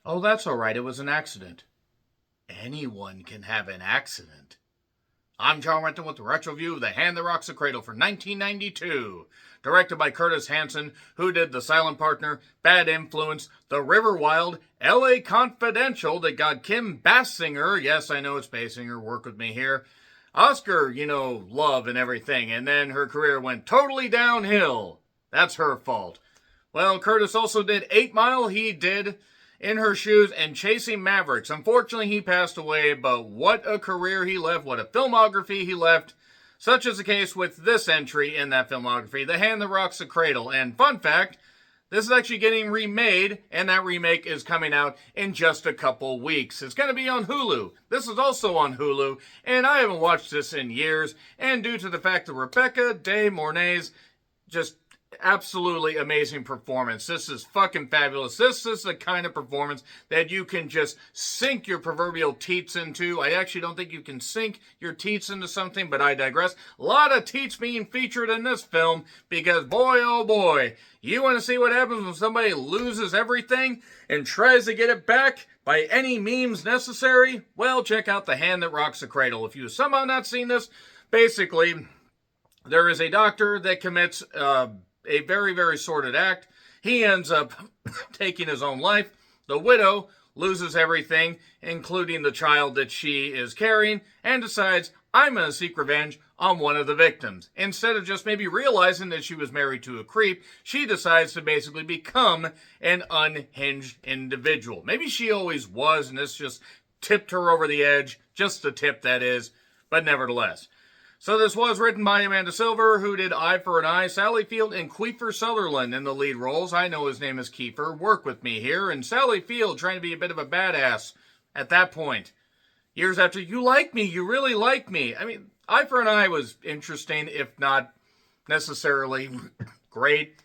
Oh, that's all right. It was an accident. Anyone can have an accident. I'm John Renton with the retro review of The Hand That Rocks the Cradle for 1992. Directed by Curtis Hanson, who did The Silent Partner, Bad Influence, The River Wild, L.A. Confidential that got Kim Basinger, yes, I know it's Basinger, work with me here, Oscar, love and everything, and then her career went totally downhill. That's her fault. Well, Curtis also did 8 Mile, he did In Her Shoes, and Chasing Mavericks. Unfortunately, he passed away, but what a career he left, what a filmography he left. Such is the case with this entry in that filmography, The Hand That Rocks the Cradle. And fun fact, this is actually getting remade, and that remake is coming out in just a couple weeks. It's going to be on Hulu. This is also on Hulu, and I haven't watched this in years, and due to the fact that Rebecca De Mornay's just absolutely amazing performance. This is fucking fabulous. This is the kind of performance that you can just sink your proverbial teats into. I actually don't think you can sink your teats into something, but I digress. A lot of teats being featured in this film because boy, oh boy, you want to see what happens when somebody loses everything and tries to get it back by any means necessary? Well, check out The Hand That Rocks the Cradle. If you've somehow not seen this, basically, there is a doctor that commits a very, very sordid act. He ends up taking his own life. The widow loses everything, including the child that she is carrying, and decides, I'm going to seek revenge on one of the victims. Instead of just maybe realizing that she was married to a creep, she decides to basically become an unhinged individual. Maybe she always was, and this just tipped her over the edge. Just the tip, that is. But nevertheless. So this was written by Amanda Silver, who did Eye for an Eye, Sally Field, and Kiefer Sutherland in the lead roles. I know his name is Kiefer. Work with me here. And Sally Field trying to be a bit of a badass at that point. Years after, you like me. You really like me. I mean, Eye for an Eye was interesting, if not necessarily great.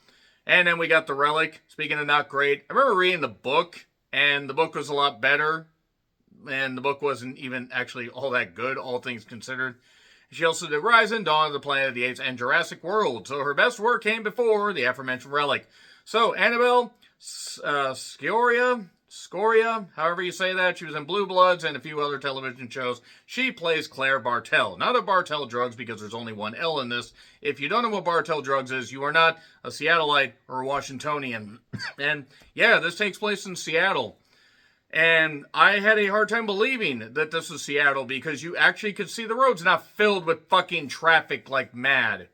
And then we got The Relic. Speaking of not great, I remember reading the book, and the book was a lot better. And the book wasn't even actually all that good, all things considered. She also did Rise and Dawn of the Planet of the Apes and Jurassic World, so her best work came before the aforementioned Relic. So, Annabelle Scoria, however you say that, she was in Blue Bloods and a few other television shows. She plays Claire Bartell. Not a Bartell Drugs, because there's only one L in this. If you don't know what Bartell Drugs is, you are not a Seattleite or a Washingtonian. And yeah, this takes place in Seattle. And I had a hard time believing that this was Seattle because you actually could see the roads not filled with fucking traffic like mad.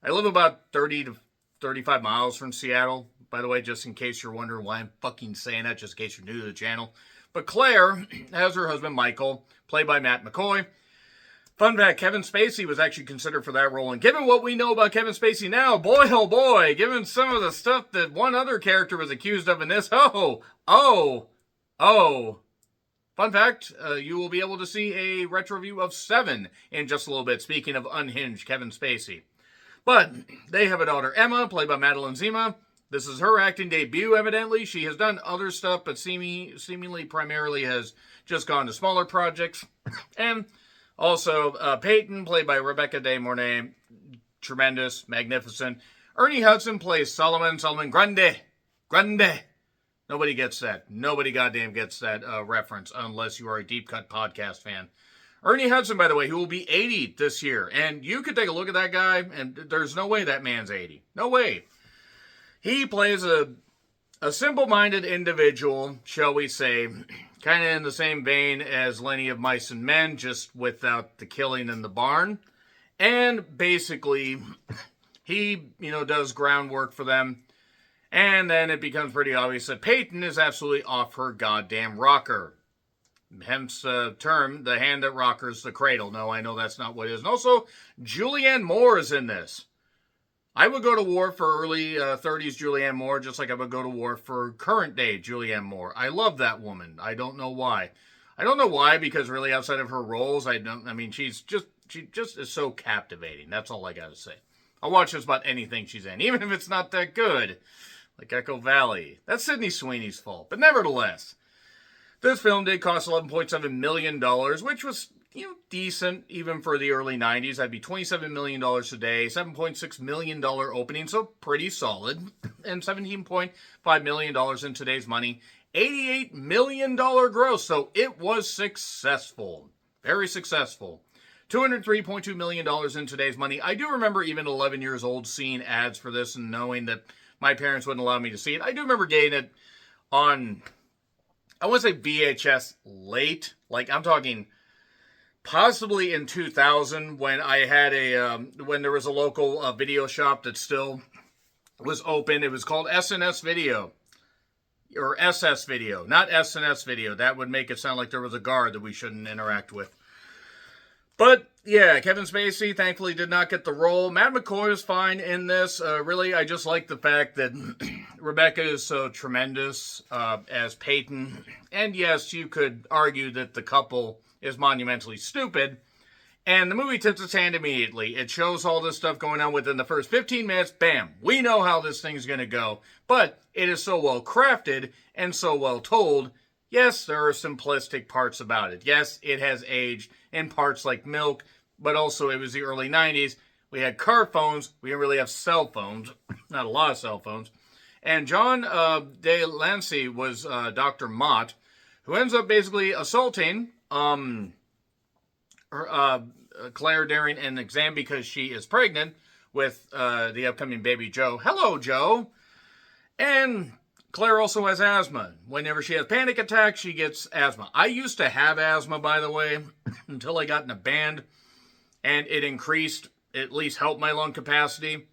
I live about 30 to 35 miles from Seattle, by the way, just in case you're wondering why I'm fucking saying that, just in case you're new to the channel. But Claire has her husband Michael, played by Matt McCoy. Fun fact, Kevin Spacey was actually considered for that role. And given what we know about Kevin Spacey now, boy oh boy, given some of the stuff that one other character was accused of in this, fun fact, you will be able to see a retro review of 7 in just a little bit, speaking of unhinged Kevin Spacey. But they have a daughter, Emma, played by Madeline Zima. This is her acting debut, evidently. She has done other stuff, but seemingly primarily has just gone to smaller projects. And also, Peyton, played by Rebecca De Mornay. Tremendous, magnificent. Ernie Hudson plays Solomon Grande. Nobody gets that. Nobody goddamn gets that reference unless you are a Deep Cut podcast fan. Ernie Hudson, by the way, who will be 80 this year. And you could take a look at that guy, and there's no way that man's 80. No way. He plays a simple-minded individual, shall we say, kind of in the same vein as Lenny of Mice and Men, just without the killing in the barn. And basically, he, does groundwork for them. And then it becomes pretty obvious that Peyton is absolutely off her goddamn rocker. Hence the term, The Hand That Rocks the Cradle. No, I know that's not what it is. And also, Julianne Moore is in this. I would go to war for early 30s Julianne Moore, just like I would go to war for current day Julianne Moore. I love that woman. I don't know why. Because really outside of her roles, she just is so captivating. That's all I gotta say. I'll watch just about anything she's in, even if it's not that good. Like Echo Valley. That's Sydney Sweeney's fault. But nevertheless, this film did cost $11.7 million, which was, decent even for the early 90s. That'd be $27 million today, $7.6 million opening, so pretty solid. And $17.5 million in today's money. $88 million gross, so it was successful. Very successful. $203.2 million in today's money. I do remember even 11 years old seeing ads for this and knowing that my parents wouldn't allow me to see it. I do remember getting it on, I want to say VHS late. Like, I'm talking possibly in 2000 when I had when there was a local video shop that still was open. It was called SNS Video. Or SS Video, not SNS Video. That would make it sound like there was a guard that we shouldn't interact with. But, yeah, Kevin Spacey thankfully did not get the role. Matt McCoy is fine in this. Really, I just like the fact that Rebecca is so tremendous as Peyton. And yes, you could argue that the couple is monumentally stupid. And the movie tips its hand immediately. It shows all this stuff going on within the first 15 minutes. Bam! We know how this thing's going to go. But it is so well crafted and so well told. Yes, there are simplistic parts about it. Yes, it has aged in parts like milk. But also, it was the early 90s. We had car phones. We didn't really have cell phones. Not a lot of cell phones. And John de Lancey was Dr. Mott, who ends up basically assaulting Claire during an exam because she is pregnant with the upcoming baby Joe. Hello, Joe. And Claire also has asthma. Whenever she has panic attacks, she gets asthma. I used to have asthma, by the way, until I got in a band, and it increased, at least helped my lung capacity.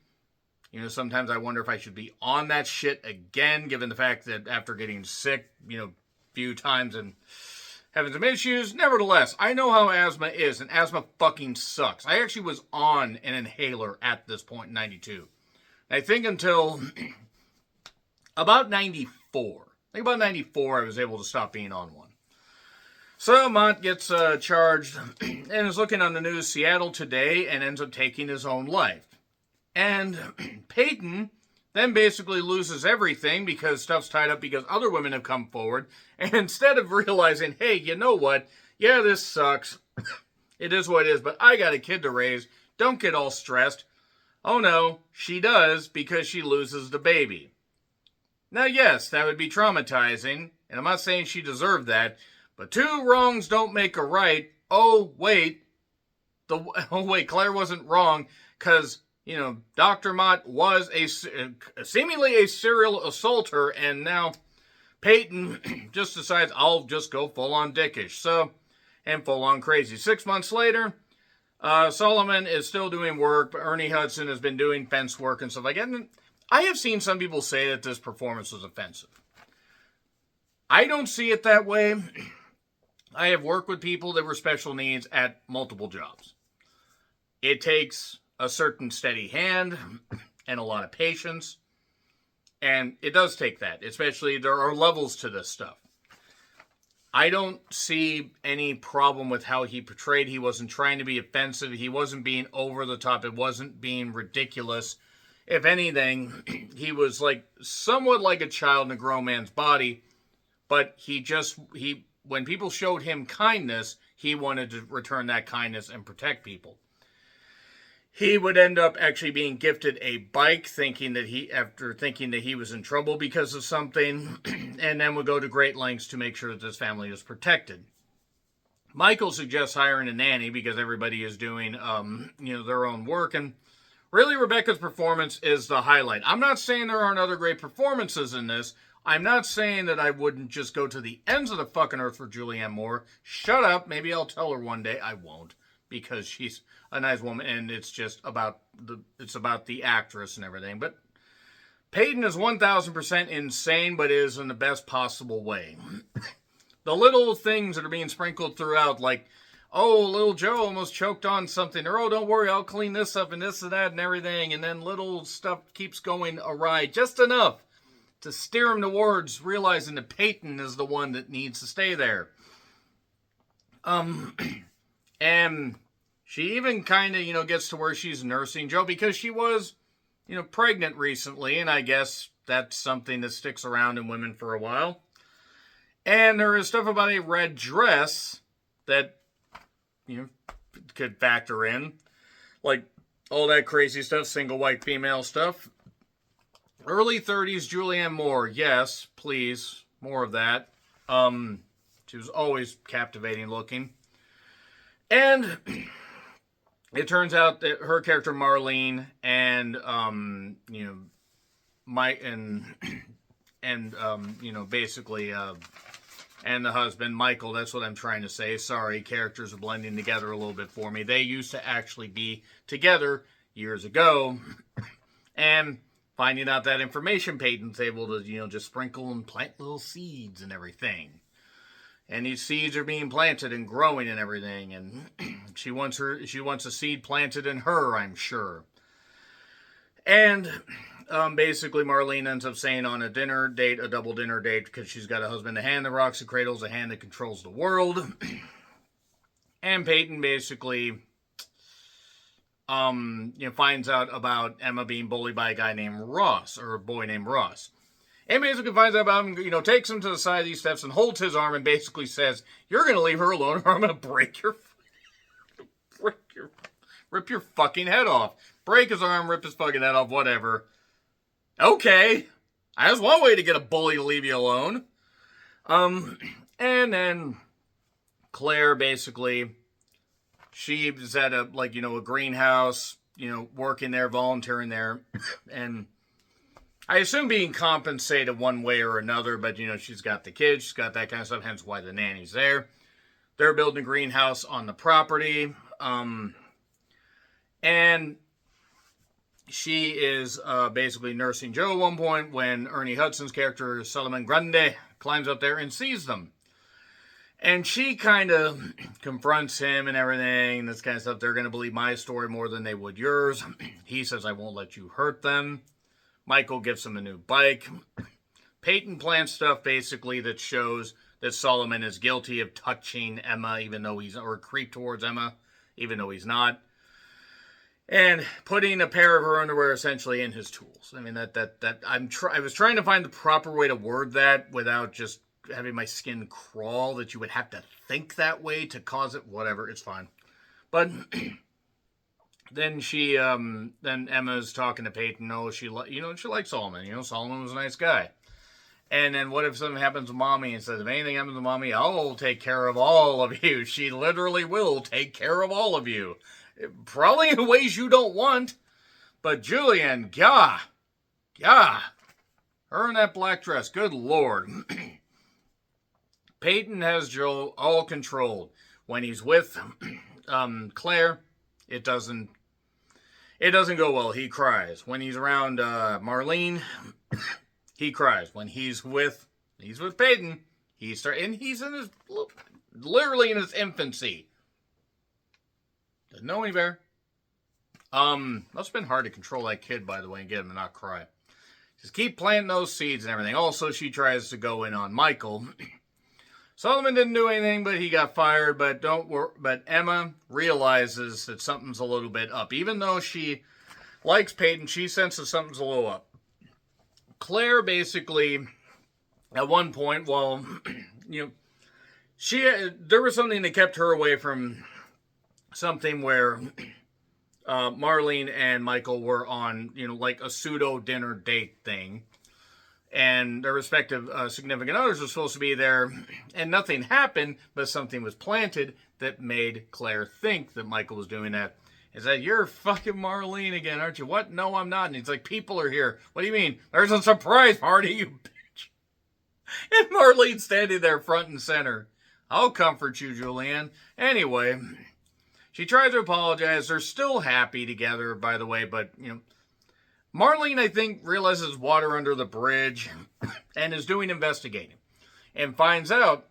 You know, sometimes I wonder if I should be on that shit again, given the fact that after getting sick, a few times and having some issues. Nevertheless, I know how asthma is, and asthma fucking sucks. I actually was on an inhaler at this point in 92. I think until about 94. I think about 94 I was able to stop being on one. So Mott gets charged and is looking on the news Seattle today and ends up taking his own life. And Peyton then basically loses everything because stuff's tied up because other women have come forward. And instead of realizing, hey, you know what? Yeah, this sucks. It is what it is, but I got a kid to raise. Don't get all stressed. Oh no, she does because she loses the baby. Now, yes, that would be traumatizing, and I'm not saying she deserved that, but two wrongs don't make a right. Oh, wait. Claire wasn't wrong because Dr. Mott was seemingly a serial assaulter, and now Peyton just decides, I'll just go full-on dickish, and full-on crazy. 6 months later, Solomon is still doing work, but Ernie Hudson has been doing fence work and stuff like that. And I have seen some people say that this performance was offensive. I don't see it that way. I have worked with people that were special needs at multiple jobs. It takes a certain steady hand and a lot of patience. And it does take that. Especially, there are levels to this stuff. I don't see any problem with how he portrayed. He wasn't trying to be offensive. He wasn't being over the top. It wasn't being ridiculous. If anything, he was somewhat like a child in a grown man's body. But when people showed him kindness, he wanted to return that kindness and protect people. He would end up actually being gifted a bike, thinking that he was in trouble because of something, and then would go to great lengths to make sure that his family is protected. Michael suggests hiring a nanny because everybody is doing, their own work, and really Rebecca's performance is the highlight. I'm not saying there aren't other great performances in this. I'm not saying that I wouldn't just go to the ends of the fucking earth for Julianne Moore. Shut up. Maybe I'll tell her one day. I won't, because she's a nice woman, and it's just about the actress and everything. But Peyton is 1,000% insane, but is in the best possible way. The little things that are being sprinkled throughout, like, oh, little Joe almost choked on something, or oh, don't worry, I'll clean this up and this and that and everything, and then little stuff keeps going awry, just enough to steer him towards realizing that Peyton is the one that needs to stay there. And she even kind of, gets to where she's nursing Joe because she was, pregnant recently, and I guess that's something that sticks around in women for a while. And there is stuff about a red dress that, could factor in. Like, all that crazy stuff, single white female stuff. Early 30s Julianne Moore, yes, please, more of that. She was always captivating looking. And it turns out that her character Marlene and Mike and basically and the husband Michael, that's what I'm trying to say. Sorry, characters are blending together a little bit for me. They used to actually be together years ago, and finding out that information, Peyton's able to just sprinkle and plant little seeds and everything. And these seeds are being planted and growing and everything. And she wants a seed planted in her, I'm sure. And basically Marlene ends up saying on a dinner date, a double dinner date, because she's got a husband, a hand that rocks the cradles, a hand that controls the world. And Peyton basically finds out about Emma being bullied by a guy named Ross, or a boy named Ross. And basically finds out about him, takes him to the side of these steps and holds his arm and basically says, "You're going to leave her alone or I'm going to rip your fucking head off." Break his arm, rip his fucking head off, whatever. Okay. That's one way to get a bully to leave you alone. And then Claire basically, she's at a greenhouse, working there, volunteering there, and I assume being compensated one way or another, but, she's got the kids, she's got that kind of stuff, hence why the nanny's there. They're building a greenhouse on the property, and she is basically nursing Joe at one point when Ernie Hudson's character, Solomon Grundy, climbs up there and sees them. And she kind of confronts him and everything, this kind of stuff. They're going to believe my story more than they would yours. He says, "I won't let you hurt them." Michael gives him a new bike. Peyton plans stuff basically that shows that Solomon is guilty of touching Emma, or creep towards Emma, even though he's not. And putting a pair of her underwear essentially in his tools. I mean, I was trying to find the proper way to word that without just having my skin crawl, that you would have to think that way to cause it. Whatever, it's fine. But then then Emma's talking to Peyton. She likes Solomon. Solomon was a nice guy. And then what if something happens to Mommy and says, "If anything happens to Mommy, I'll take care of all of you." She literally will take care of all of you. Probably in ways you don't want. But Julian, her in that black dress, good Lord. Peyton has Joe all controlled. When he's with Claire, it doesn't go well. He cries. When he's around Marlene, he cries. When he's with Peyton, he's literally in his infancy. Doesn't know any better. Must have been hard to control that kid, by the way, and get him to not cry. Just keep planting those seeds and everything. Also, she tries to go in on Michael. Solomon didn't do anything, but he got fired. But Emma realizes that something's a little bit up. Even though she likes Peyton, she senses something's a little up. Claire basically, at one point, there was something that kept her away from something where Marlene and Michael were on, like a pseudo dinner date thing. And their respective significant others were supposed to be there. And nothing happened, but something was planted that made Claire think that Michael was doing that. Is that, "You're fucking Marlene again, aren't you?" "What? No, I'm not." And he's like, "People are here." "What do you mean?" "There's a surprise party, you bitch." And Marlene's standing there front and center. "I'll comfort you, Julianne." Anyway, she tries to apologize. They're still happy together, by the way, but, Marlene, I think, realizes water under the bridge and is doing investigating and finds out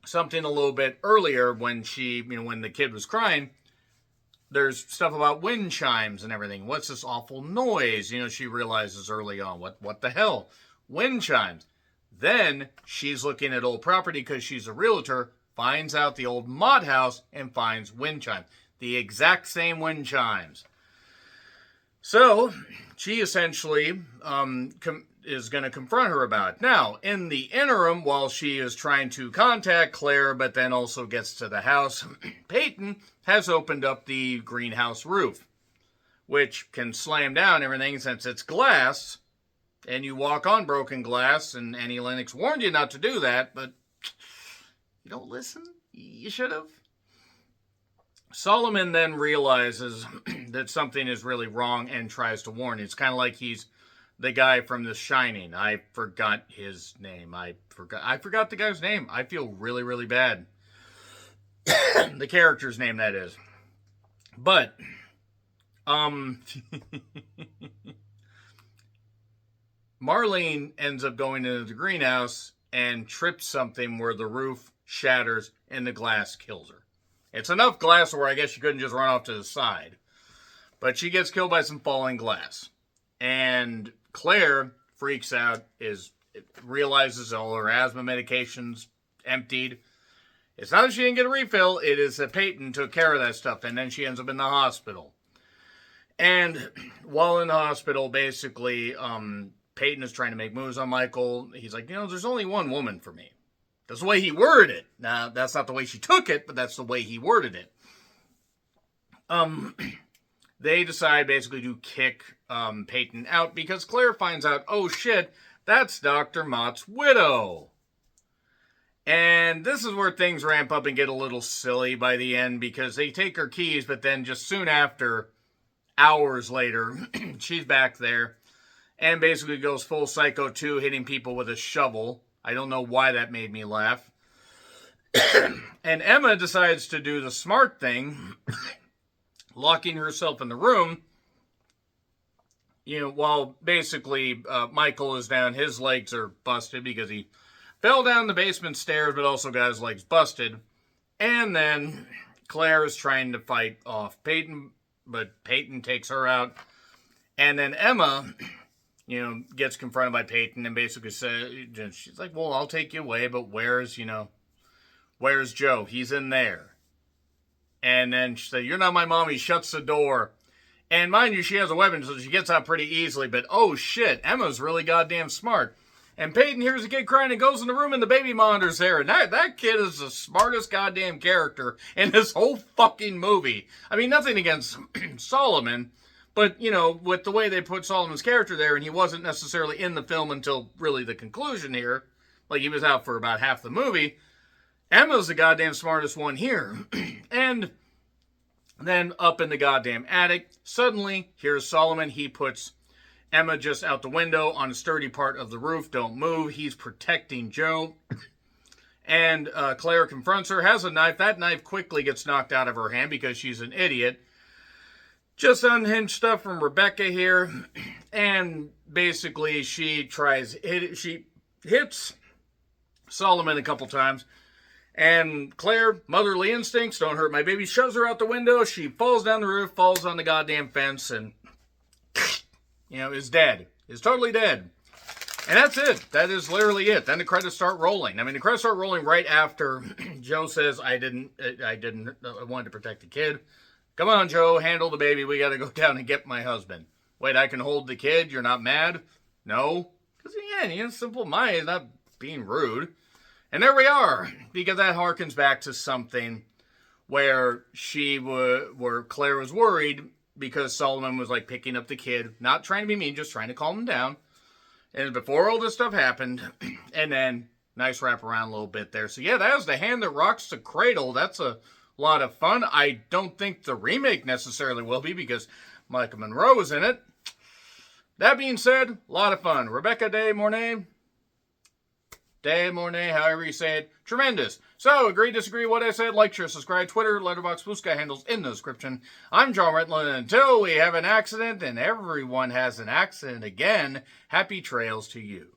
something a little bit earlier when when the kid was crying. There's stuff about wind chimes and everything. What's this awful noise? She realizes early on, what the hell? Wind chimes. Then she's looking at old property because she's a realtor, finds out the old Mott house and finds wind chimes. The exact same wind chimes. So she essentially is going to confront her about it. Now, in the interim, while she is trying to contact Claire, but then also gets to the house, Peyton has opened up the greenhouse roof, which can slam down everything since it's glass. and you walk on broken glass, and Annie Lennox warned you not to do that, but you don't listen? You should have. Solomon then realizes that something is really wrong and tries to warn. It's kind of like he's the guy from The Shining. I forgot his name. I forgot the guy's name. I feel really, really bad. The character's name, that is. But, Marlene ends up going into the greenhouse and trips something where the roof shatters and the glass kills her. It's enough glass where I guess she couldn't just run off to the side. But she gets killed by some falling glass. And Claire freaks out, realizes all her asthma medications emptied. It's not that she didn't get a refill, it is that Peyton took care of that stuff, and then she ends up in the hospital. And while in the hospital, basically, Peyton is trying to make moves on Michael. He's like, there's only one woman for me. That's the way he worded it. Now, that's not the way she took it, but that's the way he worded it. They decide basically to kick Peyton out because Claire finds out, oh shit, that's Dr. Mott's widow. And this is where things ramp up and get a little silly by the end because they take her keys, but then just soon after, hours later, she's back there and basically goes full Psycho 2, hitting people with a shovel. I don't know why that made me laugh. And Emma decides to do the smart thing, locking herself in the room, while basically Michael is down. His legs are busted because he fell down the basement stairs, but also got his legs busted. And then Claire is trying to fight off Peyton, but Peyton takes her out. And then Emma, gets confronted by Peyton and basically says, she's like, well, I'll take you away, but where's Joe? He's in there. And then she said, you're not my mom. He shuts the door. And mind you, she has a weapon, so she gets out pretty easily. But oh shit, Emma's really goddamn smart. And Peyton hears a kid crying and goes in the room and the baby monitor's there. And that kid is the smartest goddamn character in this whole fucking movie. I mean, nothing against Solomon, but, with the way they put Solomon's character there, and he wasn't necessarily in the film until really the conclusion here. Like, he was out for about half the movie. Emma's the goddamn smartest one here. And then up in the goddamn attic, suddenly, here's Solomon. He puts Emma just out the window on a sturdy part of the roof. Don't move. He's protecting Joe. And Claire confronts her, has a knife. That knife quickly gets knocked out of her hand because she's an idiot. Just unhinged stuff from Rebecca here. And basically she hits Solomon a couple times. And Claire, motherly instincts, don't hurt my baby, shoves her out the window. She falls down the roof, falls on the goddamn fence, and is dead. Is totally dead. And that's it. That is literally it. Then the credits start rolling. I mean, the credits start rolling right after Joe says, I wanted to protect the kid. Come on, Joe, handle the baby. We got to go down and get my husband. Wait, I can hold the kid? You're not mad? No. Because, again, simple mind. He's not being rude. And there we are. Because that harkens back to something where Claire was worried because Solomon was like picking up the kid, not trying to be mean, just trying to calm him down. And before all this stuff happened, and then nice wrap around a little bit there. So yeah, that was The Hand That Rocks the Cradle. That's a lot of fun. I don't think the remake necessarily will be because Michael Monroe is in it. That being said, a lot of fun. Rebecca De Mornay, however you say it, tremendous. So, agree, disagree, what I said, like, share, subscribe, Twitter, Letterboxd, Blue Sky handles in the description. I'm John Retland, and until we have an accident, and everyone has an accident again, happy trails to you.